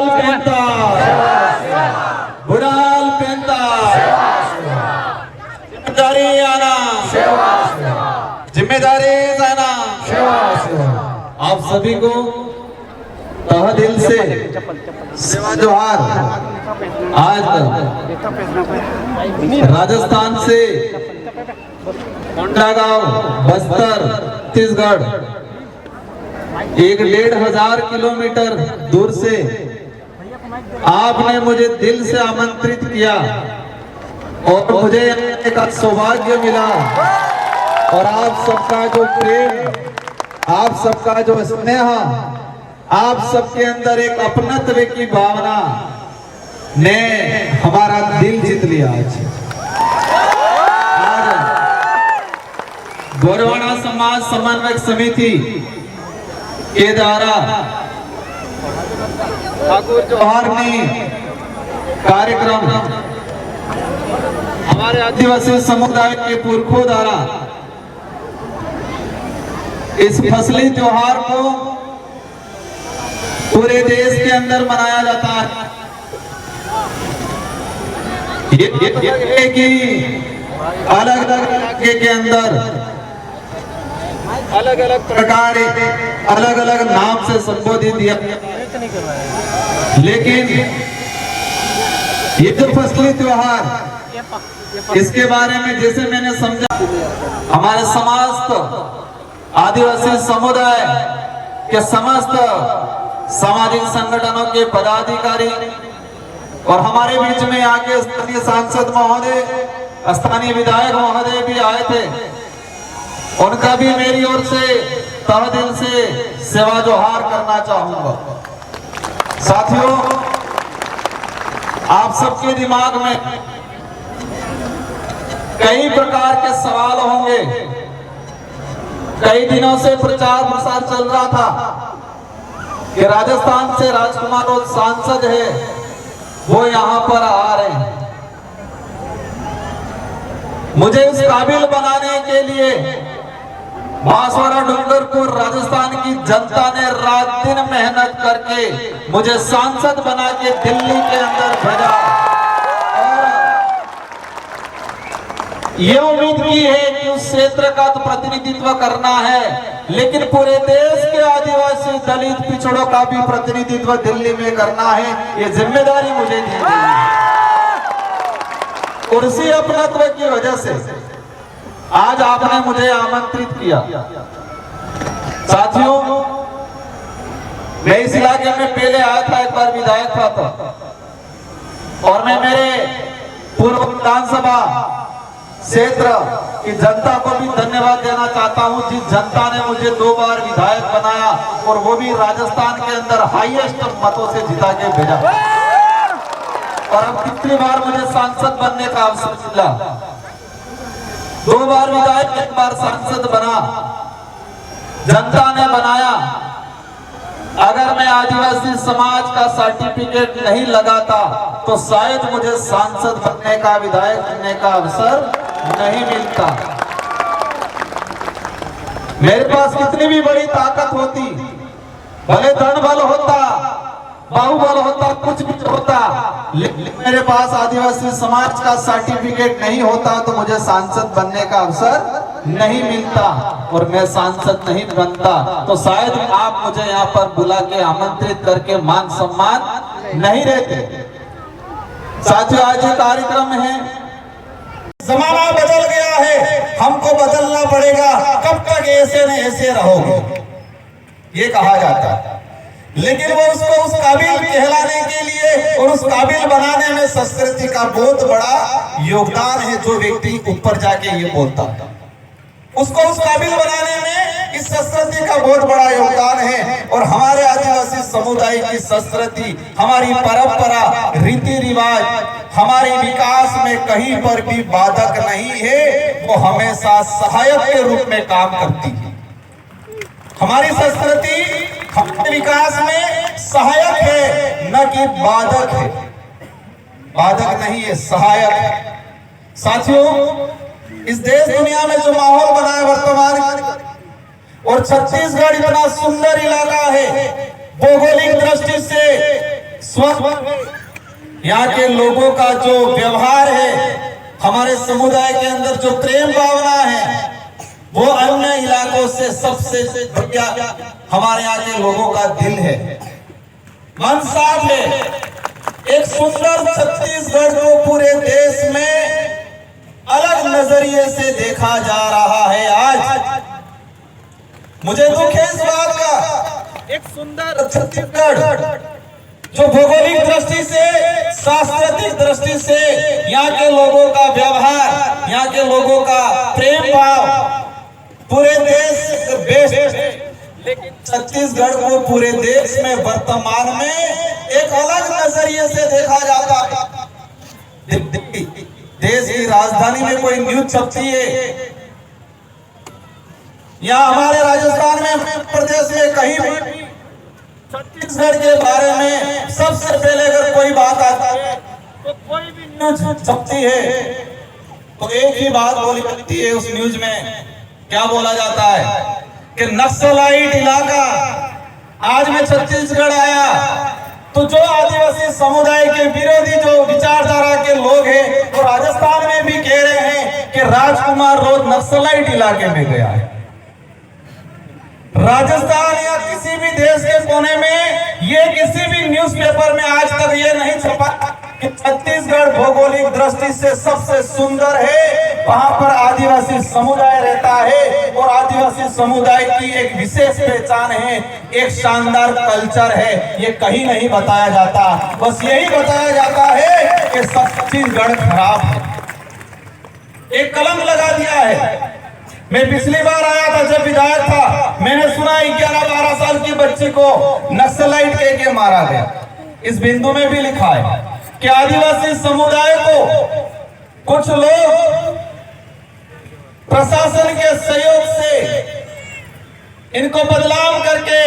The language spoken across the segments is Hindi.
पेंता बुराल पेंता जिम्मेदारी आना जिम्मेदारी जाना। आप सभी को तहे दिल से सेवा जोहार। आज राजस्थान से कोंडागांव बस्तर छत्तीसगढ़ 1,500 किलोमीटर दूर से आपने मुझे दिल से आमंत्रित किया और मुझे एक सौभाग्य मिला। और आप सबका जो प्रेम, आप सबका जो स्नेह, आप सबके अंदर एक अपनत्व की भावना ने हमारा दिल जीत लिया। आज गोरवाड़ा समाज समन्वय समिति के द्वारा ठाकुर जोहार में कार्यक्रम हमारे आदिवासी समुदाय के पुरखों द्वारा इस फसली त्योहार को पूरे देश के अंदर मनाया जाता है। ये कि अलग अलग इलाके के अंदर अलग अलग प्रकार अलग अलग नाम से संबोधित किया, लेकिन ये जो फसली त्योहार इसके बारे में जैसे मैंने समझा, हमारे समस्त आदिवासी समुदाय के समस्त सामाजिक संगठनों के पदाधिकारी और हमारे बीच में आके स्थानीय सांसद महोदय, स्थानीय विधायक महोदय भी आए थे। उनका भी मेरी ओर से तहे दिल से सेवा जोहार करना चाहूंगा। साथियों, आप सबके दिमाग में कई प्रकार के सवाल होंगे। कई दिनों से प्रचार प्रसार चल रहा था कि राजस्थान से राजकुमार और सांसद है वो यहां पर आ रहे हैं। मुझे इस काबिल बनाने के लिए बांसवाड़ा डूंगरपुर राजस्थान की जनता ने रात दिन मेहनत करके मुझे सांसद बना के दिल्ली के अंदर भेजा और ये उम्मीद की है कि उस क्षेत्र का तो प्रतिनिधित्व करना है, लेकिन पूरे देश के आदिवासी दलित पिछड़ों का भी प्रतिनिधित्व दिल्ली में करना है। ये जिम्मेदारी मुझे दी गई है। कुर्सी अपनत्व की वजह से आज आपने मुझे आमंत्रित किया। साथियों, मैं इस इलाके में पहले आया था, एक बार विधायक था और मैं मेरे पूर्व विधानसभा क्षेत्र की जनता को भी धन्यवाद देना चाहता हूं, जिस जनता ने मुझे 2 बार विधायक बनाया और वो भी राजस्थान के अंदर हाईएस्ट मतों से जिता के भेजा। और अब कितनी बार मुझे सांसद बनने का अवसर मिला। 2 बार विधायक, 1 बार सांसद बना, जनता ने बनाया। अगर मैं आदिवासी समाज का सर्टिफिकेट नहीं लगाता तो शायद मुझे सांसद बनने का, विधायक बनने का अवसर नहीं मिलता। मेरे पास कितनी भी बड़ी ताकत होती, भले धन बल होता, बाहुबल होता, कुछ भी होता, लेकिन मेरे पास आदिवासी समाज का सर्टिफिकेट नहीं होता तो मुझे सांसद बनने का अवसर नहीं मिलता और मैं सांसद नहीं बनता तो शायद आप मुझे यहाँ पर बुला के आमंत्रित करके मान सम्मान नहीं देते। साथियों, आज ये कार्यक्रम है, जमाना बदल गया है, हमको बदलना पड़ेगा, कब तक ऐसे न ऐसे रहोगे, ये कहा जाता है। लेकिन वो उसको उस काबिल कहलाने के लिए और उस काबिल बनाने में संस्कृति का बहुत बड़ा योगदान है। जो व्यक्ति ऊपर जाके ये बोलता है, उसको उस काबिल बनाने में इस संस्कृति का बहुत बड़ा योगदान है। और हमारे आदिवासी समुदाय की संस्कृति, हमारी परंपरा, रीति रिवाज हमारे विकास में कहीं पर भी बाधक नहीं है, वो हमेशा सहायक के रूप में काम करती है। हमारी संस्कृति हमारे विकास में सहायक है, न कि बाधक है। बाधक नहीं है, सहायक है। साथियों, इस देश दुनिया में जो माहौल बना है वर्तमान, और छत्तीसगढ़ इतना सुंदर इलाका है, भौगोलिक दृष्टि से स्वभाव, यहाँ के लोगों का जो व्यवहार है, हमारे समुदाय के अंदर जो प्रेम भावना है, वो अन्य इलाकों से सबसे बढ़िया हमारे यहाँ के लोगों का दिल है, मन साफ है। एक सुंदर छत्तीसगढ़ को पूरे देश में अलग नजरिए से देखा जा रहा है। आज मुझे दुख है इस बात का, एक सुंदर छत्तीसगढ़ जो भौगोलिक दृष्टि से, सांस्कृतिक दृष्टि से, यहाँ के लोगों का व्यवहार, यहाँ के लोगों का प्रेम भाव पूरे देश से बेस्ट है, लेकिन छत्तीसगढ़ को पूरे देश में वर्तमान में एक अलग नजरिए से देखा जाता है। देश की राजधानी में कोई न्यूज छपती है, या हमारे राजस्थान में, प्रदेश में कहीं भी छत्तीसगढ़ के बारे में सबसे पहले अगर कोई बात आता है तो कोई भी न्यूज छपती है तो एक ही बात बोली जाती है उस न्यूज में। क्या बोला जाता है कि नक्सलाइट इलाका। आज मैं छत्तीसगढ़ आया तो जो आदिवासी समुदाय के विरोधी जो विचारधारा के लोग हैं वो राजस्थान में भी कह रहे हैं कि राजकुमार रोज नक्सलाइट इलाके में गया है। राजस्थान या किसी भी देश के कोने में ये किसी भी न्यूज़पेपर में आज तक ये नहीं छपा कि छत्तीसगढ़ भौगोलिक दृष्टि से सबसे सुंदर है, वहां पर आदिवासी समुदाय रहता है और आदिवासी समुदाय की एक विशेष पहचान है, एक शानदार कल्चर है। ये कहीं नहीं बताया जाता, बस यही बताया जाता है कि छत्तीसगढ़ खराब है, एक कलंक लगा दिया है। मैं पिछली बार आया था जब विधायक था, मैंने सुना 11-12 साल की बच्ची को नक्सलाइट कह के मारा गया। इस बिंदु में भी लिखा है कि आदिवासी समुदाय को कुछ लोग प्रशासन के सहयोग से इनको बदनाम करके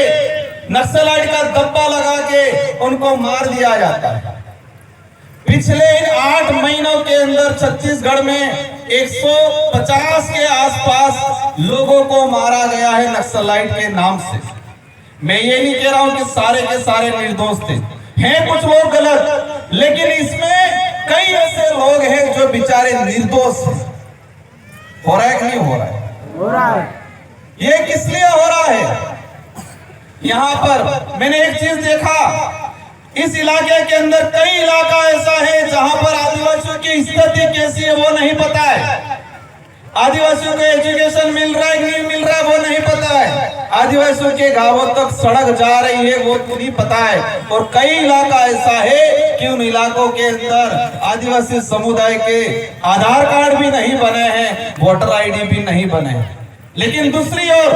नक्सलाइट का धब्बा लगा के उनको मार दिया जाता है। पिछले 8 महीनों के अंदर छत्तीसगढ़ में 150 के आसपास लोगों को मारा गया है नक्सलाइट के नाम से। मैं ये नहीं कह रहा हूं कि सारे के सारे निर्दोष थे, हैं कुछ लोग गलत, लेकिन इसमें कई ऐसे लोग हैं जो बेचारे निर्दोष हैं। हो रहा है कि नहीं हो रहा है? हो रहा है। ये किस लिए हो रहा है? यहां पर मैंने एक चीज देखा, इस इलाके के अंदर कई इलाका ऐसा है जहां पर आदिवासियों की स्थिति कैसी है वो नहीं पता है। आदिवासियों को एजुकेशन मिल रहा है कि नहीं मिल रहा है वो नहीं पता है। आदिवासियों के गांवों तक सड़क जा रही है वो नहीं पता है। और कई इलाका ऐसा है कि उन इलाकों के अंदर आदिवासी समुदाय के आधार कार्ड भी नहीं बने हैं, वोटर आईडी भी नहीं बने हैं। लेकिन दूसरी ओर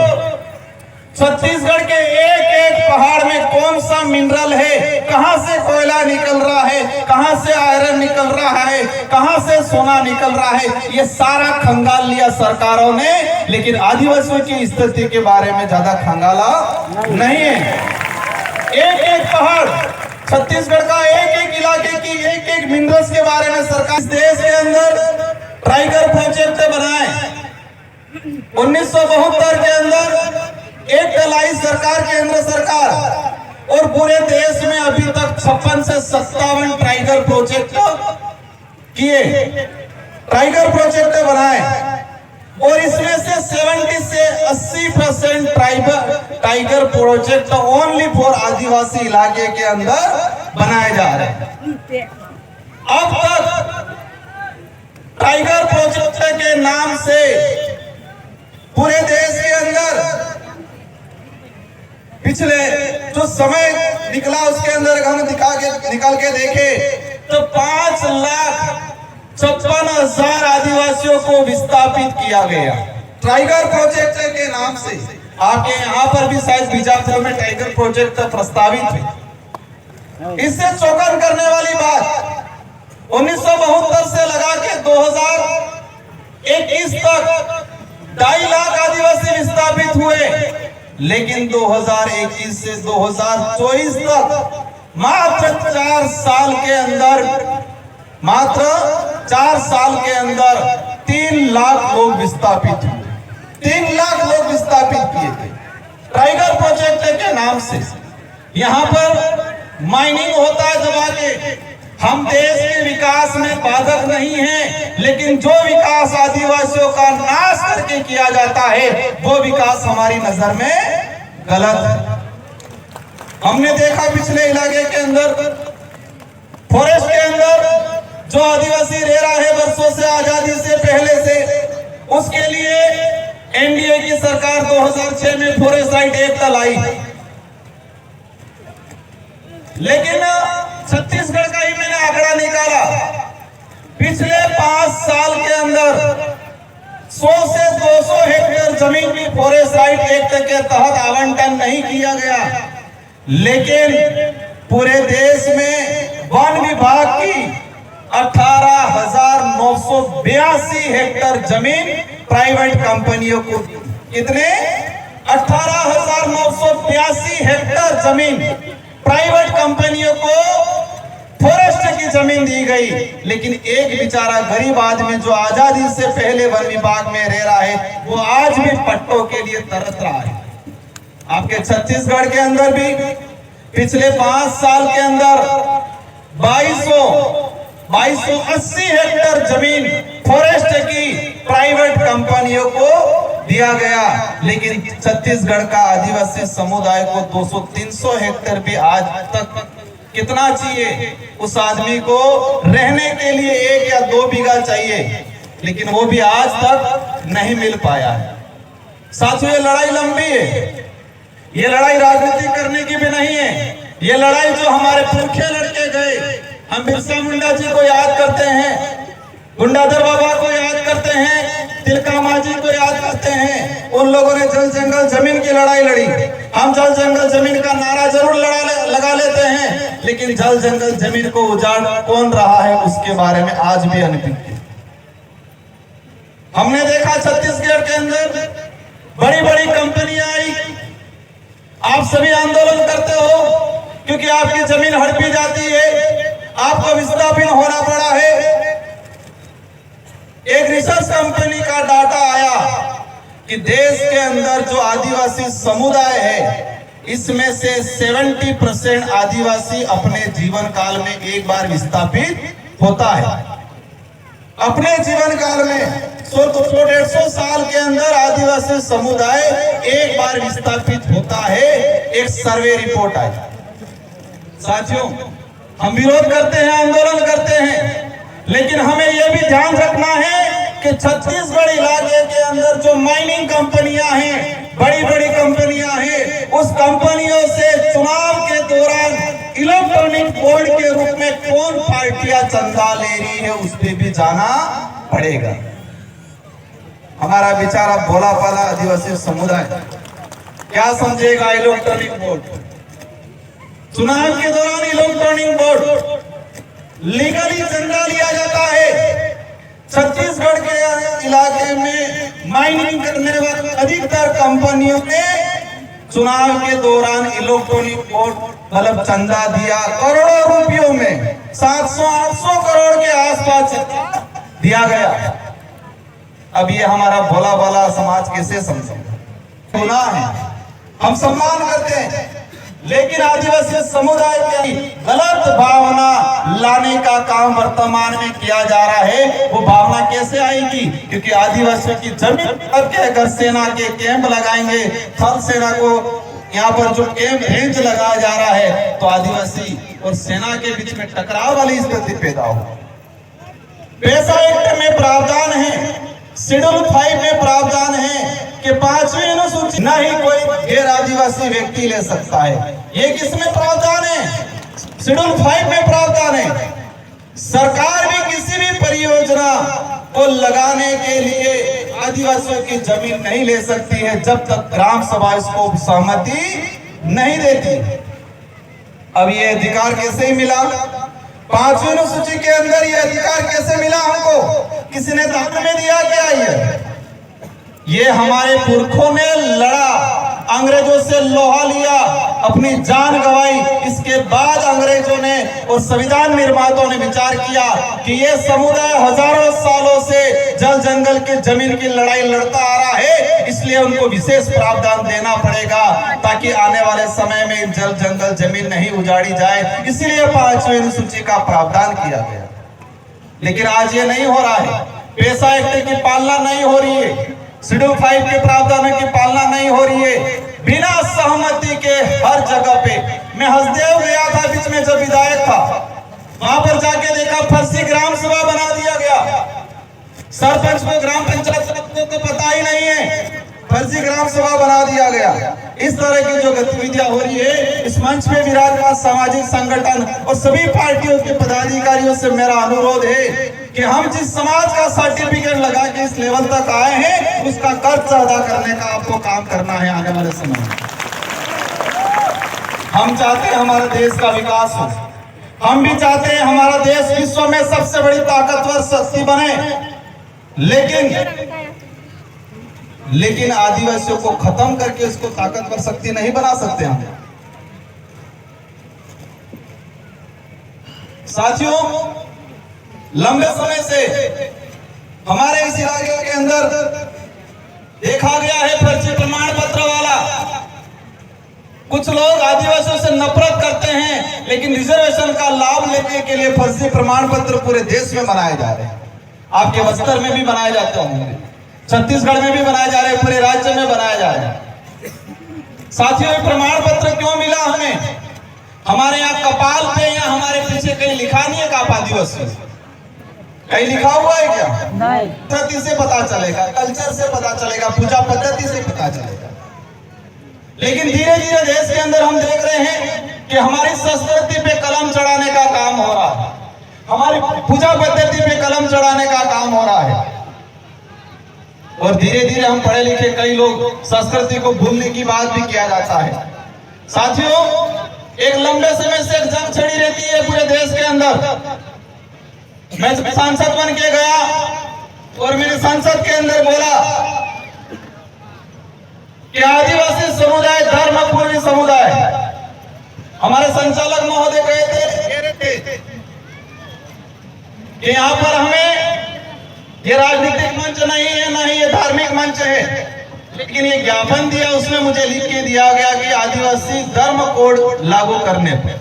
छत्तीसगढ़ के एक एक पहाड़ में कौन सा मिनरल है, कहां से कोयला निकल रहा है, कहां से आयरन निकल रहा है, कहां से सोना निकल रहा है, ये सारा खंगाल लिया सरकारों ने, लेकिन आदिवासियों की स्थिति के बारे में ज्यादा खंगाला नहीं है। एक एक पहाड़, छत्तीसगढ़ का एक एक इलाके की एक एक मिनरल्स के बारे में सरकार देश के अंदर टाइगर प्रोजेक्ट बनाए। 1972 के अंदर एक दलाई सरकार, केंद्र सरकार, और पूरे देश में अभी तक 56 से 57 टाइगर प्रोजेक्ट किए, टाइगर प्रोजेक्ट बनाए, और इसमें से 70 से 80% टाइगर प्रोजेक्ट ओनली फॉर आदिवासी इलाके के अंदर बनाए जा रहे हैं। अब तक टाइगर प्रोजेक्ट के नाम से पूरे देश के अंदर पिछले जो समय निकला उसके अंदर हम निकाल के देखे तो 5,56,000 आदिवासियों को विस्थापित किया गया टाइगर प्रोजेक्ट के नाम से। आपके यहाँ पर भी शायद बीजापुर में टाइगर प्रोजेक्ट प्रस्तावित है। इससे चौंकन करने वाली बात, 1972 से लगा के 2021 तक 2.5 लाख आदिवासी विस्थापित हुए, लेकिन 2021 से 2024 तक मात्र 4 साल के अंदर, मात्र 4 साल के अंदर 3 लाख लोग विस्थापित हुए। 3 लाख लोग विस्थापित किए थे टाइगर प्रोजेक्ट के नाम से। यहाँ पर माइनिंग होता है दबा के। हम देश के विकास में बाधक नहीं हैं, लेकिन जो विकास आदिवासियों का नाश करके किया जाता है वो विकास हमारी नजर में गलत है। हमने देखा पिछले इलाके के अंदर, फॉरेस्ट के अंदर जो आदिवासी रह रहा है वर्षों से, आजादी से पहले से, उसके लिए एनडीए की सरकार 2006 में फॉरेस्ट राइट एक्ट लाई, लेकिन छत्तीसगढ़ का ही मैंने आंकड़ा निकाला, पिछले 5 साल के अंदर 100 से 200 हेक्टेयर जमीन भी फॉरेस्ट राइट एक्ट के तहत आवंटन नहीं किया गया। लेकिन पूरे देश में वन विभाग की 18,982 हेक्टेयर जमीन प्राइवेट कंपनियों को, कितने 18,982 हेक्टेयर जमीन प्राइवेट कंपनियों को फॉरेस्ट की जमीन दी गई। लेकिन एक बेचारा गरीब आदमी जो आजादी से पहले वन विभाग में रह रहा है, वो आज भी पट्टों के लिए तरस रहा है। आपके छत्तीसगढ़ के अंदर भी पिछले 5 साल के अंदर 2280 हेक्टेयर जमीन फॉरेस्ट की प्राइवेट कंपनियों को दिया गया। लेकिन छत्तीसगढ़ का आदिवासी समुदाय को 200-300 हेक्टेयर भी आज तक कितना चाहिए, उस आदमी को रहने के लिए 1 या 2 बीघा चाहिए, लेकिन वो भी आज तक नहीं मिल पाया है। साथियों, ये लड़ाई लंबी है, ये लड़ाई राजनीति करने की भी नहीं है। ये लड़ाई जो हमारे पुरखे लड़के गए, हम बिरसा मुंडा जी को याद करते हैं, गुंडाधर बाबा को याद करते हैं, तिलका मांझी को याद करते हैं। उन लोगों ने जल जंगल जमीन की लड़ाई लड़ी। हम जल जंगल जमीन का नारा जरूर लगा लेते हैं, लेकिन जल जंगल जमीन को उजाड़ कौन रहा है उसके बारे में आज भी अनभिज्ञ। हमने देखा छत्तीसगढ़ के अंदर बड़ी बड़ी कंपनियां आई, आप सभी आंदोलन करते हो क्योंकि आपकी जमीन हड़पी जाती है, आपको विस्थापित होना पड़ा है। एक रिसर्च कंपनी का डाटा आया कि देश के अंदर जो आदिवासी समुदाय है, इसमें से 70% आदिवासी अपने जीवन काल में एक बार विस्थापित होता है। अपने जीवन काल में 100-150 साल के अंदर आदिवासी समुदाय एक बार विस्थापित होता है, एक सर्वे रिपोर्ट आई। साथियों, हम विरोध करते हैं, आंदोलन करते हैं, लेकिन हमें यह भी ध्यान रखना है कि छत्तीसगढ़ इलाके के अंदर जो माइनिंग कंपनियां हैं, बड़ी बड़ी कंपनियां हैं, उस कंपनियों से चुनाव के दौरान इलेक्ट्रॉनिक बोर्ड के रूप में कौन पार्टियां चंदा ले रही है उस पर भी जाना पड़ेगा। हमारा बेचारा भोला भाला आदिवासी समुदाय क्या समझेगा इलेक्ट्रॉनिक बोर्ड? चुनाव के दौरान इलेक्ट्रॉनिक बोर्ड लीगली चंदा लिया जाता है। छत्तीसगढ़ के इलाके में माइनिंग करने वाली अधिकतर कंपनियों ने चुनाव के दौरान इलेक्ट्रॉनिक बोर्ड मतलब चंदा दिया, करोड़ों रुपयों में 700-800 करोड़ के आसपास दिया गया। अब ये हमारा भोला भाला समाज कैसे समझेगा? गुनाह है। हम सम्मान करते हैं, लेकिन आदिवासी समुदाय की गलत भावना लाने का काम वर्तमान में किया जा रहा है। वो भावना कैसे आएगी? क्योंकि आदिवासियों की जमीन के अगर सेना के कैंप लगाएंगे, थल सेना को यहाँ पर जो कैंप रेंज लगाया जा रहा है, तो आदिवासी और सेना के बीच में टकराव वाली स्थिति पैदा हो। पैसा एक्ट में प्रावधान है, शेड्यूल 5 में प्रावधान है कि 5वीं अनुसूची न ही कोई गैर आदिवासी व्यक्ति ले सकता है। ये किसमें प्रावधान है? शेड्यूल 5 में प्रावधान है। सरकार भी किसी भी परियोजना को लगाने के लिए आदिवासियों की जमीन नहीं ले सकती है जब तक ग्राम सभा इसको सहमति नहीं देती। अब ये अधिकार कैसे मिला? 5वीं अनुसूची के अंदर ये अधिकार कैसे मिला हमको? किसी ने दान में दिया क्या? ये हमारे पुरखों ने लड़ा, अंग्रेजों से लोहा लिया, अपनी जान गंवाई। इसके बाद अंग्रेजों ने और संविधान निर्माताओं ने विचार किया कि ये समुदाय हजारों सालों से जल जंगल की जमीन की लड़ाई लड़ता आ रहा है, इसलिए उनको विशेष प्रावधान देना पड़ेगा ताकि आने वाले समय में जल जंगल जमीन नहीं उजाड़ी जाए। इसलिए 5वीं अनुसूची का प्रावधान किया गया। लेकिन आज ये नहीं हो रहा है। पेशा एक्ट की पालना नहीं हो रही है, शेड्यूल 5 के प्रावधानों की पालना नहीं हो रही है। बिना सहमति के हर जगह पे, मैं हसदेव गया था बीच में जब विधायक था, वहां पर जाके देखा फर्जी ग्राम सभा बना दिया गया। सरपंच को, ग्राम पंचायत को पता ही नहीं है, फर्जी ग्राम सभा बना दिया गया। इस तरह की जो गतिविधियां हो रही है, इस मंच पे विराजमान सामाजिक संगठन और सभी पार्टियों के पदाधिकारियों से मेरा अनुरोध है कि हम जिस समाज का सर्टिफिकेट लगा के इस लेवल तक आए हैं, उसका कर्ज अदा करने का आपको काम करना है आने वाले समय में। हम चाहते हैं हमारे देश का विकास हो, हम भी चाहते हैं हमारा देश विश्व में सबसे बड़ी ताकतवर शक्ति बने, लेकिन आदिवासियों को खत्म करके उसको ताकतवर शक्ति नहीं बना सकते हम। साथियों, लंबे समय से हमारे इस इलाके के अंदर देखा गया है फर्जी प्रमाण पत्र वाला। कुछ लोग आदिवासियों से नफरत करते हैं, लेकिन रिजर्वेशन का लाभ लेने के लिए फर्जी प्रमाण पत्र पूरे देश में बनाए जा रहे हैं। आपके बस्तर में भी बनाए जाते होंगे, छत्तीसगढ़ में भी बनाए जा रहे हैं, पूरे राज्य में बनाए जा रहे हैं। साथियों, प्रमाण पत्र क्यों मिला हमें? हमारे यहाँ कपाल पे या हमारे पीछे कहीं लिखा नहीं है कि आप आदिवासी, कहीं लिखा हुआ है क्या? नहीं। पद्धति से पता चलेगा, कल्चर से पता चलेगा, पूजा पद्धति से पता चलेगा। लेकिन धीरे धीरे देश के अंदर हम देख रहे हैं कि हमारी संस्कृति पे कलम चढ़ाने का काम हो रहा है, हमारी पूजा पद्धति पे कलम चढ़ाने का काम हो रहा है। और धीरे धीरे हम पढ़े लिखे कई लोग संस्कृति को भूलने की बात भी किया जाता है। साथियों, एक लंबे समय से एक जंग छिड़ी रहती है पूरे देश के अंदर। मैं सांसद बन के गया और मेरे संसद के अंदर बोला कि आदिवासी समुदाय धर्मपूर्ण समुदाय। हमारे संचालक महोदय कह रहे थे कि यहाँ पर हमें ये राजनीतिक मंच नहीं है, ना ही ये धार्मिक मंच है, लेकिन ये ज्ञापन दिया, उसमें मुझे लिख के दिया गया कि आदिवासी धर्म कोड लागू करने पर।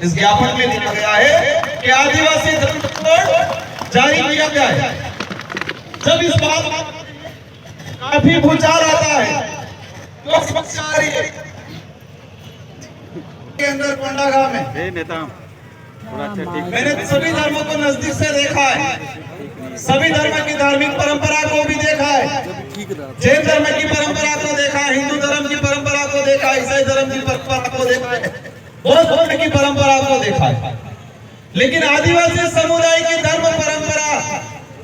इस ज्ञापन में लिखा गया है कि आदिवासी धर्म कोड जारी किया गया है। जब इस बात काफी भूचाल आता है, तो समस्या आ रही है के अंदर कोंडागांव में। मैंने सभी धर्मों को नजदीक से देखा है, सभी धर्म की धार्मिक परंपरा को भी देखा है। जैन धर्म की परंपरा को देखा है, हिंदू धर्म की परंपरा को देखा है, ईसाई धर्म की परंपरा को देखा है, बौद्ध धर्म की परंपरा को देखा है। लेकिन आदिवासी समुदाय की धर्म परंपरा,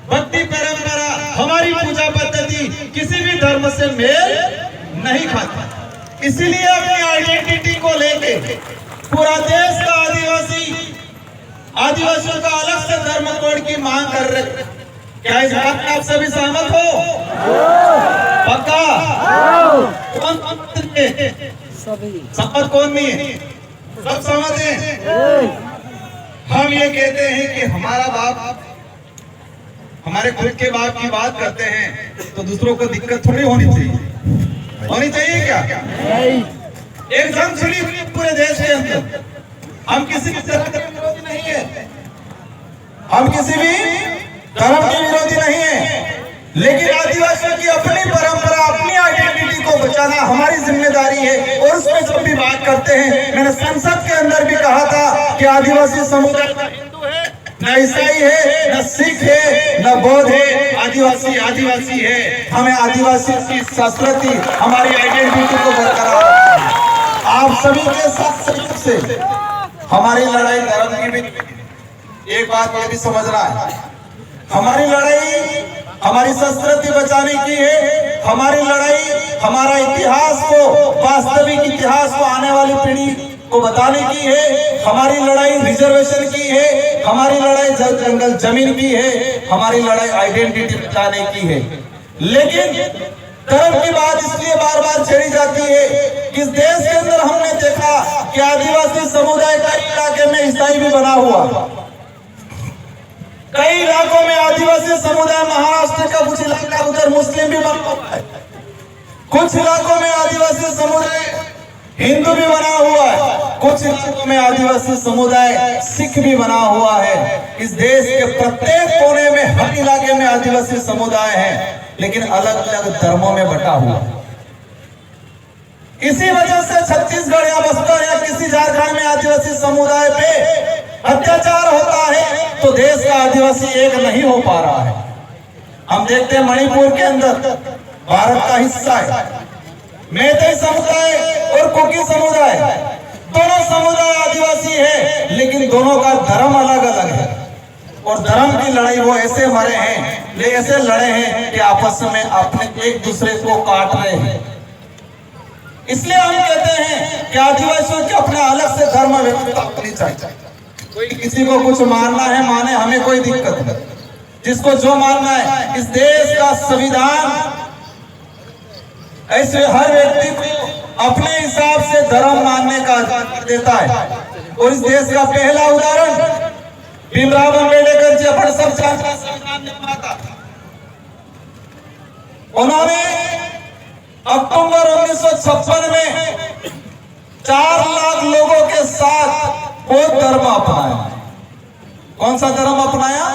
भक्ति परंपरा, हमारी पूजा पद्धति किसी भी धर्म से मेल नहीं खाती। इसीलिए अपनी आइडेंटिटी को लेके पूरा देश का आदिवासियों का अलग से धर्म कोड की मांग कर रहे। क्या इस बात में आप सभी सहमत हो? पक्का? कौन सहमत, कौन नहीं है? सब सहमत हैं। हम ये कहते हैं कि हमारा बाप, हमारे खुद के बाप की बात करते हैं तो दूसरों को दिक्कत थोड़ी होनी चाहिए। होनी चाहिए क्या? एक जंग छिड़ी पूरे देश के अंदर। हम किसी भी धर्म के विरोधी नहीं है, हम किसी भी धर्म के विरोधी नहीं है, लेकिन आदिवासियों की अपनी परंपरा, अपनी आइडेंटिटी को बचाना हमारी जिम्मेदारी है। और उसमें जब भी बात करते हैं, मैंने संसद के अंदर भी कहा था कि आदिवासी समुदाय न हिंदू है, न ईसाई है, न सिख है, न बौद्ध है, आदिवासी आदिवासी है। हमें आदिवासी की संस्कृति, हमारी आइडेंटिटी को बरकरार रखना है। आप सभी के साथ सहयोग से हमारी लड़ाई धर्म की भी, एक बात ये भी समझना है, हमारी लड़ाई हमारी संस्कृति बचाने की है। हमारी लड़ाई हमारा इतिहास को, वास्तविक इतिहास को आने वाली पीढ़ी को बताने की है। हमारी लड़ाई रिजर्वेशन की है, हमारी लड़ाई जल जंगल जमीन की है, हमारी लड़ाई आइडेंटिटी बचाने की है। लेकिन धर्म की बात इसलिए बार बार छेड़ी जाती है कि इस देश के अंदर हमने देखा कि आदिवासी समुदाय कई इलाके में ईसाई भी बना हुआ, कई इलाकों में आदिवासी समुदाय, महाराष्ट्र का कुछ इलाका उधर मुस्लिम भी बना हुआ है, कुछ इलाकों में आदिवासी समुदाय हिंदू भी बना हुआ है, कुछ इलाकों में आदिवासी समुदाय सिख भी बना हुआ है। इस देश के प्रत्येक कोने में हर इलाके में आदिवासी समुदाय है, लेकिन अलग अलग धर्मों में बटा हुआ। इसी वजह से छत्तीसगढ़ या बस्तर या किसी झारखंड में आदिवासी समुदाय पे अत्याचार होता है तो देश का आदिवासी एक नहीं हो पा रहा है। हम देखते हैं मणिपुर के अंदर भारत का हिस्सा है, मैतेई समुदाय और कुकी समुदाय, दोनों समुदाय आदिवासी है, लेकिन दोनों का धर्म अलग अलग है और धर्म की लड़ाई वो ऐसे मरे हैं, ऐसे लड़े हैं कि आपस में अपने एक दूसरे को काट रहे हैं। इसलिए हम कहते हैं कि आदिवासियों के अपना अलग से धर्म व्यवस्था होनी चाहिए। कोई किसी को कुछ मानना है माने, हमें कोई दिक्कत नहीं, जिसको जो मानना है। इस देश का संविधान ऐसे हर व्यक्ति को अपने हिसाब से धर्म मानने का अधिकार देता है। और इस देश का पहला उदाहरण भीमराव अम्बेडकर जी, अपन सब जानते हैं, संविधान निर्माता। उन्होंने अक्टूबर 1956 में 4 लाख लोगों के साथ बौद्ध धर्म अपनाया। कौन सा धर्म अपनाया?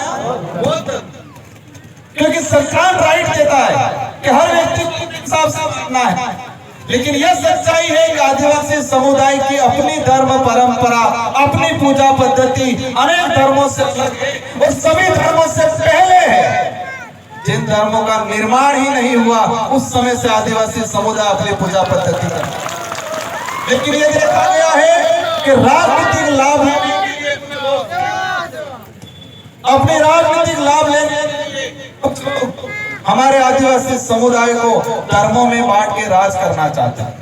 बौद्ध धर्म। क्योंकि संविधान राइट देता है कि हर व्यक्ति को हिसाब से मानना है, लेकिन यह सच्चाई है कि आदिवासी समुदाय की अपनी धर्म परंपरा, अपनी पूजा पद्धति अनेक धर्मों से अलग है और सभी धर्मों से पहले है। जिन धर्मों का निर्माण ही नहीं हुआ उस समय से आदिवासी समुदाय अपनी पूजा पद्धति करता है। लेकिन ये देखा गया है कि राजनीतिक लाभ लेने के लिए अपने राजनीतिक लाभ लेने के लिए कुछ लोग हमारे आदिवासी समुदाय को धर्मों में बांट के राज करना चाहते हैं।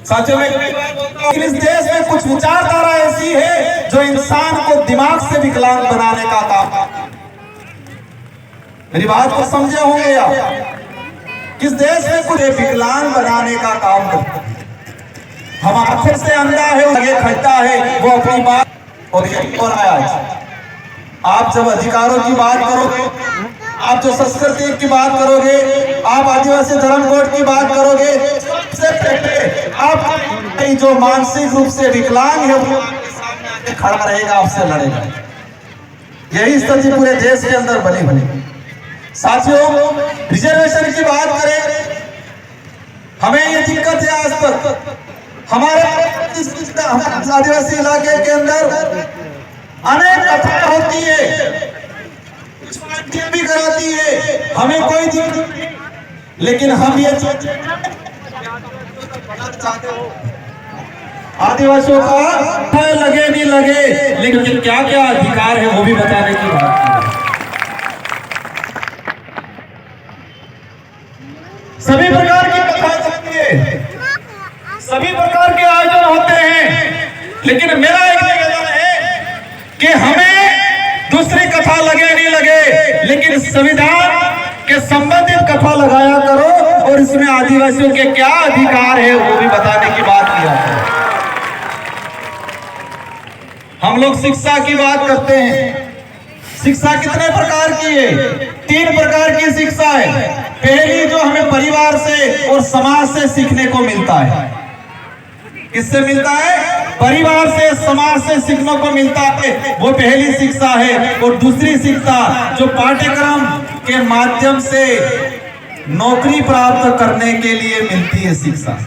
साथियों में इस देश में कुछ विचारधारा ऐसी है जो इंसान को दिमाग से विकलांग बनाने का काम। मेरी बात को समझे होंगे आप? किस देश में कुछ विकलांग बनाने का काम करते हैं। हम आंखों से अंधा है, आगे खड़ता है, वो अपनी बात। और यही हो रहा है आज। आप जब अधिकारों की बात करोगे, आप जो संस्कृति की बात करोगे, आप आदिवासी धर्म कोड की बात करोगे, सबसे पहले आप जो मानसिक रूप से विकलांग है वो सामने खड़ा रहेगा, आपसे लड़ेगा। यही स्थिति पूरे देश के अंदर बनी हुई। साथियों, रिजर्वेशन की बात करें, हमें ये दिक्कत है आज तक। हमारे आदिवासी इलाके के अंदर अनेक कथाएं होती है, कुछ पार्टियां भी कराती है, हमें कोई दिक्कत नहीं, लेकिन हम ये चाहते हो आदिवासियों का लगे नहीं लगे, लेकिन क्या क्या अधिकार है वो भी बताने की बात है। सभी प्रकार की कथा चलती है, सभी प्रकार के आयोजन होते हैं, लेकिन मेरा एक निवेदन है कि हमें दूसरी कथा लगे नहीं लगे, लेकिन संविधान के संबंधित कथा लगाया करो और इसमें आदिवासियों के क्या अधिकार है वो भी बताने की बात किया करो। हम लोग शिक्षा की बात करते हैं। शिक्षा कितने प्रकार की है? 3 प्रकार की शिक्षा है। पहली जो हमें परिवार से और समाज से सीखने को मिलता है। किससे मिलता है? परिवार से, समाज से सीखने को मिलता है, वो पहली शिक्षा है। और दूसरी शिक्षा जो पाठ्यक्रम के माध्यम से नौकरी प्राप्त करने के लिए मिलती है शिक्षा।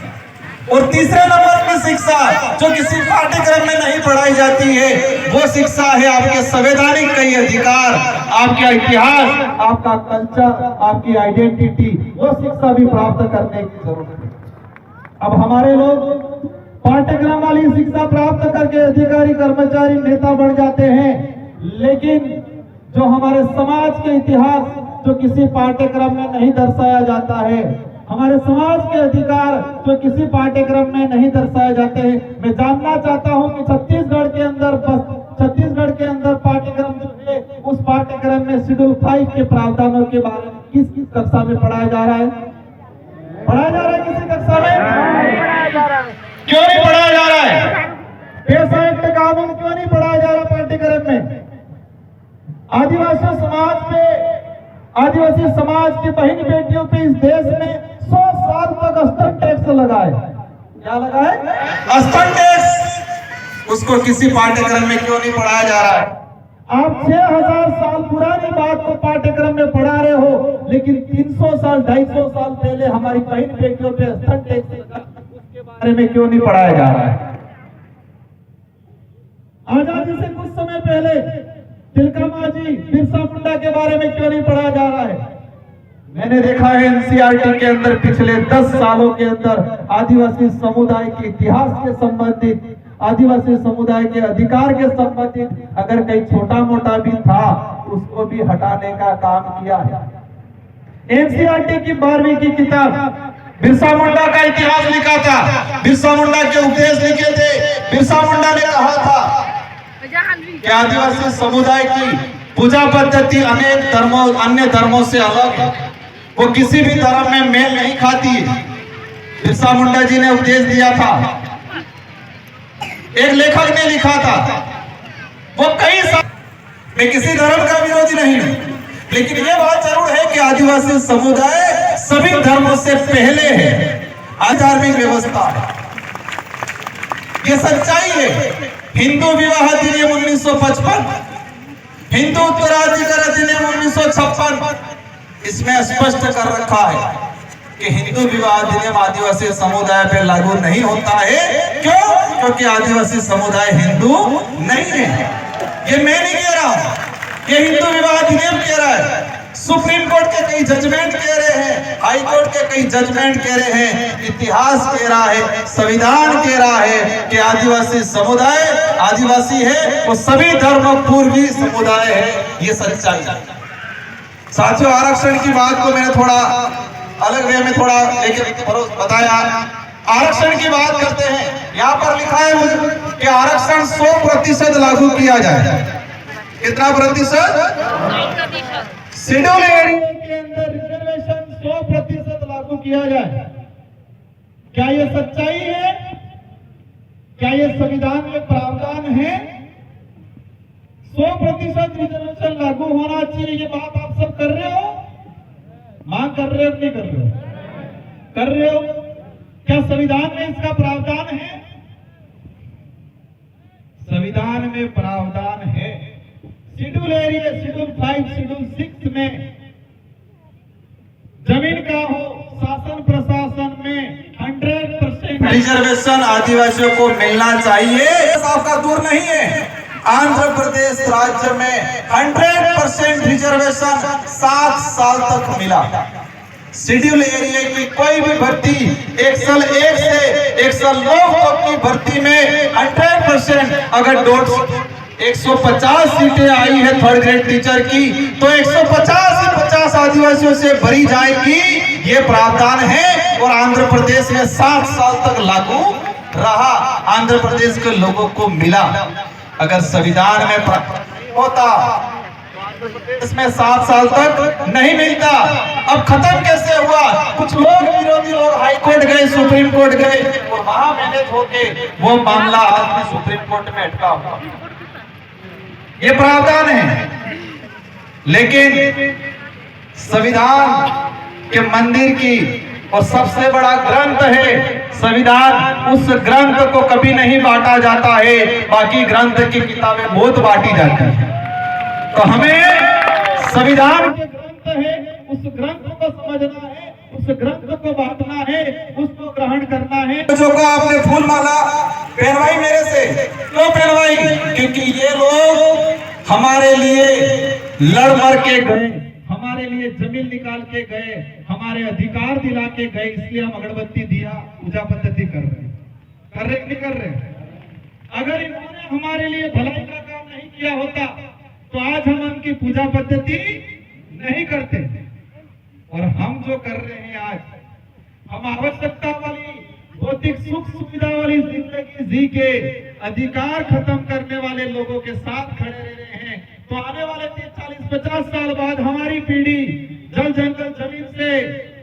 और तीसरे नंबर की शिक्षा जो किसी पाठ्यक्रम में नहीं पढ़ाई जाती है, वो शिक्षा है आपके संवैधानिक कई अधिकार, आपका इतिहास, आपका कल्चर, आपकी आइडेंटिटी, वो शिक्षा भी प्राप्त करने की जरूरत है। अब हमारे लोग पाठ्यक्रम वाली शिक्षा प्राप्त करके अधिकारी, कर्मचारी, नेता बन जाते हैं, लेकिन जो हमारे समाज के इतिहास जो किसी पाठ्यक्रम में नहीं दर्शाया जाता है, हमारे समाज के अधिकार जो किसी पाठ्यक्रम में नहीं दर्शाए जाते हैं। मैं जानना चाहता हूं कि छत्तीसगढ़ के अंदर पाठ्यक्रम जो है, उस पाठ्यक्रम में शेड्यूल 5 के प्रावधानों के बारे में किस किस कक्षा में पढ़ाया जा रहा है? पढ़ाया जा रहा है किसी कक्षा में? क्यों नहीं पढ़ाया जा रहा है? पेशा एक्ट कानून क्यों नहीं पढ़ाया जा रहा पाठ्यक्रम में? आदिवासी समाज की बहन बेटियों पे इस देश में 100 साल तक स्तन टैक्स लगाए। क्या लगाए? स्तन टैक्स। उसको किसी पाठ्यक्रम में क्यों नहीं पढ़ाया जा रहा है? आप 6000 साल पुरानी बात को पाठ्यक्रम में पढ़ा रहे हो, लेकिन 300 साल 250 साल पहले हमारी बहन बेटियों पे स्तन टैक्स लगा, उसके बारे में क्यों नहीं पढ़ाया जा रहा है? आजादी से कुछ समय पहले तिलका जी, बिरसा मुंडा के बारे में क्यों नहीं पढ़ा जा रहा है? मैंने देखा है एनसीईआरटी के अंदर पिछले 10 सालों के अंदर आदिवासी समुदाय के इतिहास के संबंधित, आदिवासी समुदाय के अधिकार के संबंधित अगर कहीं छोटा मोटा भी था, उसको भी हटाने का काम किया है। एनसीईआरटी की 12वीं की किताब बिरसा मुंडा का इतिहास लिखा था, बिरसा मुंडा के उपदेश लिखे थे। बिरसा मुंडा ने कहा था कि आदिवासी समुदाय की पूजा पद्धति अनेक धर्मों, अन्य धर्मों से अलग है, वो किसी भी धर्म में मेल नहीं खाती। बिरसा मुंडा जी ने उपदेश दिया था। एक लेखक ने लिखा था, वो कई साल, मैं किसी धर्म का विरोधी नहीं हूं, लेकिन ये बात जरूर है कि आदिवासी समुदाय सभी धर्मों से पहले है, धार्मिक व्यवस्था है, ये सच्चाई है। हिंदू विवाह अधिनियम 1955, हिंदू उत्तराधिकार अधिनियम 1956, इसमें स्पष्ट कर रखा है कि हिंदू विवाह अधिनियम आदिवासी समुदाय पे लागू नहीं होता है। क्यों? क्योंकि आदिवासी समुदाय हिंदू नहीं है। ये मैं नहीं कह रहा हूं, ये हिंदू विवाह अधिनियम कह रहा है। सुप्रीम कोर्ट के कई जजमेंट कह रहे हैं, हाई कोर्ट के कई जजमेंट कह रहे हैं, इतिहास कह रहा है, संविधान कह रहा है कि आदिवासी समुदाय आदिवासी है, वो सभी धर्म पूर्वी समुदाय है। ये सच्चाई है। साथियों, आरक्षण की बात को मैंने थोड़ा अलग वे में थोड़ा लेकिन बताया। आरक्षण की बात करते हैं, यहाँ पर लिखा है कि आरक्षण 100% लागू किया जाए। कितना प्रतिशत? शेड्यूल एरिया के अंदर रिजर्वेशन 100% लागू किया जाए। क्या ये सच्चाई है? क्या ये संविधान में प्रावधान है? 100% रिजर्वेशन लागू होना चाहिए, ये बात आप सब कर रहे हो? मांग कर रहे हो नहीं कर रहे हो? कर रहे हो। क्या संविधान में इसका प्रावधान है? संविधान में प्रावधान है। शेड्यूल एरिया, शेड्यूल 5, शेड्यूल 6 में जमीन का हो, शासन प्रशासन में 100% रिजर्वेशन आदिवासियों को मिलना चाहिए। आपका दूर नहीं है, आंध्र प्रदेश राज्य में 100% रिजर्वेशन 7 साल तक मिला। शेड्यूल एरिया की कोई भी भर्ती एक्सल 1 से एक्सल 9 तक की भर्ती में 100% अगर 150 सीटें आई है थर्ड ग्रेड टीचर की, तो 150 ही 50 आदिवासियों से भरी जाएगी। ये प्रावधान है और आंध्र प्रदेश में 7 साल तक लागू रहा, आंध्र प्रदेश के लोगों को मिला। अगर संविधान में होता इसमें 7 साल तक नहीं मिलता। अब खत्म कैसे हुआ? कुछ लोग, विरोधी लोग हाई कोर्ट गए, सुप्रीम कोर्ट गए और वहां मैनेज होके वो मामला आज भी सुप्रीम कोर्ट में अटका हुआ। ये प्रावधान है, लेकिन संविधान के मंदिर की और सबसे बड़ा ग्रंथ है संविधान, उस ग्रंथ को कभी नहीं बांटा जाता है। बाकी ग्रंथ की किताबें बहुत बांटी जाती है। तो हमें संविधान के ग्रंथ है, उस ग्रंथ को समझना है, उस ग्रंथ को बांटना है, उसको ग्रहण करना है। जो को आपने फूल माला पहनवाई मेरे से, क्यों पहनवाई? क्योंकि ये लोग हमारे लिए लड़ मर के गए, हमारे लिए जमीन निकाल के गए, हमारे अधिकार दिला के गए, इसलिए हम अगरबत्ती दिया पूजा पद्धति कर रहे नहीं कर रहे? अगर इन्होंने हमारे लिए भलाई का काम नहीं किया होता तो आज हम उनकी पूजा पद्धति नहीं करते। और हम जो कर रहे हैं आज, हम आवश्यकता वाली भौतिक सुख सुविधा वाली जिंदगी जी के अधिकार खत्म करने वाले लोगों के साथ खड़े रह रहे हैं। तो आने वाले 40-50 साल बाद हमारी पीढ़ी जल जंगल जमीन से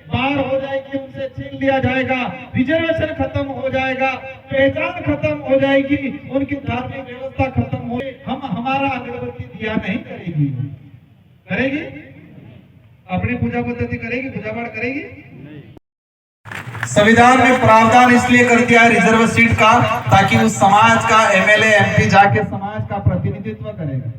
बाहर हो जाएगी, उनसे छीन दिया जाएगा, रिजर्वेशन खत्म हो जाएगा, पहचान खत्म हो जाएगी, उनकी धार्मिक व्यवस्था खत्म हो, हम हमारा अगरबत्ती दिया नहीं करेगी। करेगी? अपनी पूजा पद्धति करेगी, पूजा पाठ करेगी? संविधान में प्रावधान इसलिए कर दिया है रिजर्व सीट का, ताकि उस समाज का एमएलए एमपी जाके समाज का प्रतिनिधित्व करेगा।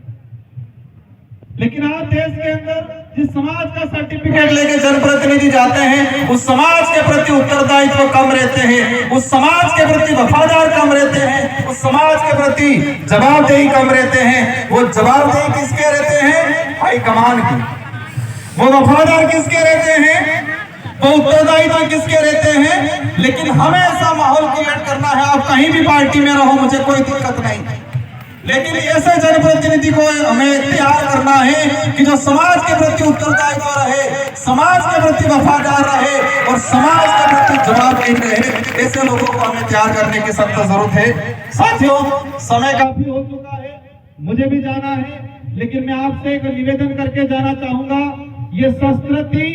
लेकिन आज देश के अंदर जिस समाज का सर्टिफिकेट लेके जनप्रतिनिधि जाते हैं, उस समाज के प्रति उत्तरदायित्व कम रहते हैं, उस समाज के प्रति वफादार कम रहते हैं, उस समाज के प्रति जवाबदेही कम रहते हैं। वो जवाबदेही किसके रहते हैं? हाईकमान की। वो वफादार किसके रहते हैं? वो उत्तरदायित्व किसके रहते हैं? लेकिन हमें ऐसा माहौल क्रिएट करना है, आप कहीं भी पार्टी में रहो, मुझे कोई दिक्कत नहीं, लेकिन ऐसे जनप्रतिनिधि को हमें तैयार करना है कि जो समाज के प्रति उत्तरदायित्व रहे, समाज के प्रति वफादार रहे और समाज के प्रति जवाबदेही रहे। ऐसे लोगों को हमें तैयार करने की सख्त जरूरत है। साथियों, समय काफी हो चुका है, मुझे भी जाना है, लेकिन मैं आपसे एक निवेदन करके जाना चाहूंगा। ये संस्कृति,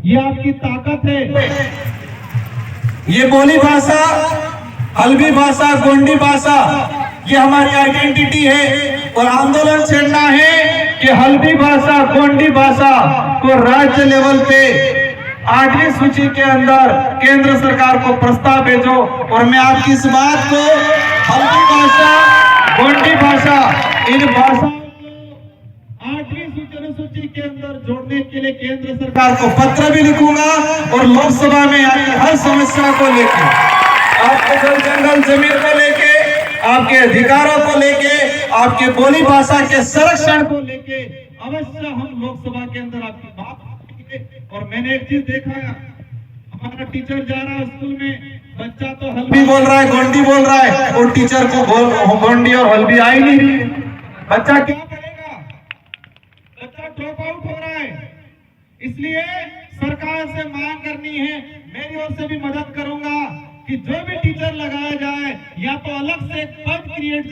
ये आपकी ताकत है। ये बोली भाषा, हल्बी भाषा, गोंडी भाषा, ये हमारी आइडेंटिटी है और आंदोलन छेड़ना है कि हल्बी भाषा, गोंडी भाषा को राज्य लेवल पे 8वीं सूची के अंदर केंद्र सरकार को प्रस्ताव भेजो। और मैं आपकी इस बात को, हल्बी भाषा, गोंडी भाषा, इन भाषाओं को 8वीं सूची के अंदर जोड़ने के लिए केंद्र सरकार को पत्र भी लिखूंगा और लोकसभा में आपकी हर समस्या को लेकर, आपके जल जंगल जमीन को लेके, आपके अधिकारों को लेके, आपके बोली भाषा के संरक्षण को लेके अवश्य हम लोकसभा के अंदर आपकी बात रखेंगे। और मैंने एक चीज देखा है, हमारा टीचर जा रहा है स्कूल में, बच्चा तो हल्बी बोल रहा है, गोंडी बोल रहा है, और टीचर को गोंडी और हल्बी आ ही नहीं रही। बच्चा क्या करेगा? बच्चा ड्रॉप आउट हो रहा है। इसलिए सरकार से मांग करनी है, मेरी ओर से भी मदद करूंगा कि जो भी टीचर लगाया जाए, या तो अलग से एक पद क्रिएट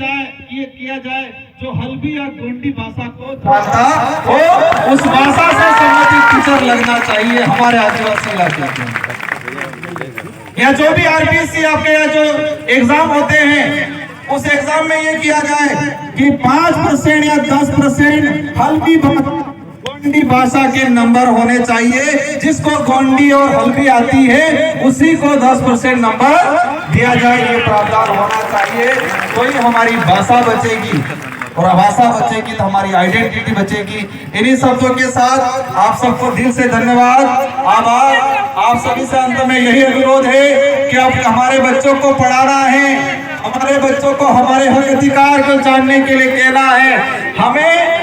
किया जाए जो हल्बी या गोंडी भाषा को जानता हो, उस भाषा से संबंधित टीचर लगना चाहिए हमारे आदिवासी इलाके में। या जो भी आरपीएससी आपके यहाँ जो एग्जाम होते हैं, उस एग्जाम में ये किया जाए कि 5% या 10% हल्बी गोंडी भाषा के नंबर होने चाहिए। जिसको गोंडी और हल्बी आती है उसी को 10% नंबर दिया जाए, ये प्रावधान होना चाहिए। तो ही हमारी भाषा बचेगी, और भाषा बचेगी तो हमारी आइडेंटिटी बचेगी। इन्हीं शब्दों के साथ आप सबको दिल से धन्यवाद, आभार। आप सभी से अंत में यही अनुरोध है कि आप हमारे बच्चों को पढ़ाना है, हमारे बच्चों को हमारे हक अधिकार को जानने के लिए कहना है। हमें